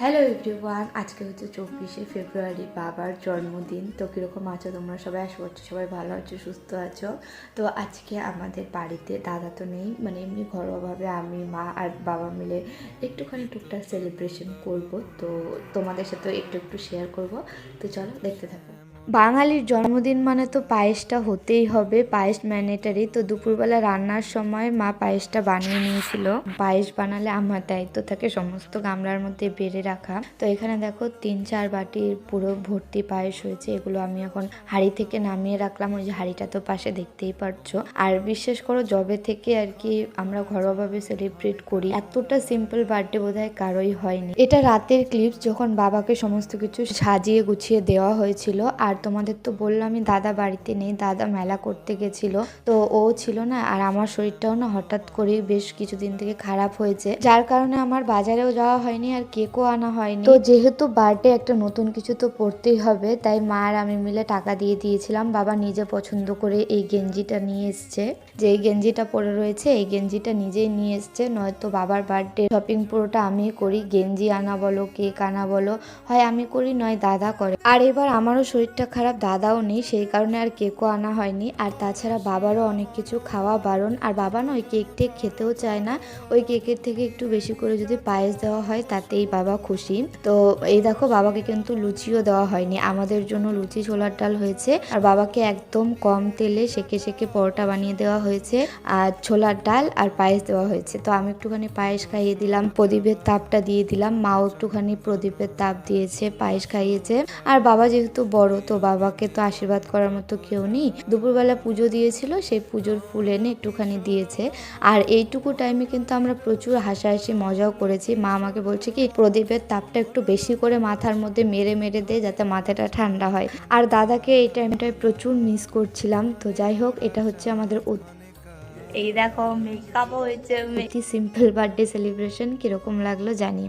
Hello everyone, আজকে হচ্ছে 24শে ফেব্রুয়ারি বাবার জন্মদিন। তো কীরকম আছো তোমরা সবাই? আশা করছি সবাই ভালো আছো, সুস্থ আছো। তো আজকে আমাদের বাড়িতে দাদা তো নেই, মানে এমনি ঘরোয়াভাবে আমি, মা আর বাবা মিলে একটুখানি টুকটাক সেলিব্রেশন করব। তো তোমাদের সাথে একটু একটু শেয়ার করব। তো চলো দেখতে থাকো। বাঙালির জন্মদিন মানে তো পায়েসটা হতেই হবে, পায়েস ম্যান্ডেটারি। তো দুপুরবেলা রান্নার সময় মা পায়েসটা বানিয়ে নিয়েছিল। পায়েস বানালে আমার দায়িত্ব থাকে সমস্ত গামলার মধ্যে বেড়ে রাখা। তো এখানে দেখো 3-4 বাটির পুরো ভর্তি পায়েস হয়েছে। এগুলো আমি এখন হাঁড়ি থেকে নামিয়ে রাখলাম, ওই যে হাঁড়িটা তো পাশে দেখতেই পারছো। আর বিশ্বাস করো, জবে থেকে আর কি আমরা ঘরোয়াভাবে সেলিব্রেট করি, এতটা সিম্পল বার্থডে বোধহয় কারোই হয়নি। এটা রাতের ক্লিপস, যখন বাবাকে সমস্ত কিছু সাজিয়ে গুছিয়ে দেওয়া হয়েছিল। আর তোমাদের তো বললামই দাদা বাড়িতে নেই, দাদা মেলা করতে গেছিল, তো ও ছিল না। আর আমার শরীরটাও না হঠাৎ করে বেশ কিছুদিন থেকে খারাপ হয়েছে, যার কারণে আমার বাজারেও যাওয়া হয়নি আর কেকও আনা হয়নি। তো যেহেতু বার্থডে একটা নতুন কিছু তো পড়তেই হবে, তাই মা আর আমি মিলে টাকা দিয়ে দিয়েছিলাম। বাবা নিজে পছন্দ করে এই গেঞ্জিটা নিয়ে এসছে, যে এই গেঞ্জিটা পরে রয়েছে, এই গেঞ্জিটা নিজেই নিয়ে এসছে। নয়তো বাবার বার্থডে শপিং পুরোটা আমিই করি, গেঞ্জি আনা বলো, কেক আনা বলো, হয় আমি করি নয় দাদা করে। আর এবার আমারও শরীরটা খারাপ, দাদাও নেই, সেই কারণে আর কেকও আনা হয়নি। আর তাছাড়া বাবারও অনেক কিছু খাওয়া বারণ, আর বাবা না ওই কেক টেক খেতেও চায় না। ওই কেকের থেকে একটু বেশি করে যদি পায়েস দেওয়া হয় তাতেই বাবা খুশি। তো এই দেখো, বাবাকে কিন্তু লুচিও দেওয়া হয়নি, আমাদের জন্য লুচি ছোলার ডাল হয়েছে। আর বাবাকে একদম কম তেলে সেকে সেকে পরোটা বানিয়ে দেওয়া হয়েছে, আর ছোলার ডাল আর পায়েস দেওয়া হয়েছে। তো আমি একটুখানি পায়েস খাইয়ে দিলাম, প্রদীপের তাপটা দিয়ে দিলাম, মাও একটুখানি প্রদীপের তাপ দিয়েছে, পায়েস খাইয়েছে। আর বাবা যেহেতু বড়, তো বাবাকে তো আশীর্বাদ করার মতো কেউ নেই। দুপুরবেলা পুজো দিয়েছিল, সেই পুজোর ফুল এনে একটুখানি দিয়েছে। আর এইটুকু টাইমে কিন্তু আমরা প্রচুর হাসাহাসি মজাও করেছি। মা আমাকে বলছে কি, প্রদীপের তাপটা একটু বেশি করে মাথার মধ্যে মেরে মেরে দে, যাতে মাথাটা ঠান্ডা হয়। আর দাদাকে এই টাইমটায় প্রচুর মিস করছিলাম। তো যাই হোক, এটা হচ্ছে আমাদের এই দেখো মেকআপও হয়েছে। সিম্পল বার্থডে সেলিব্রেশন কিরকম লাগলো জানি।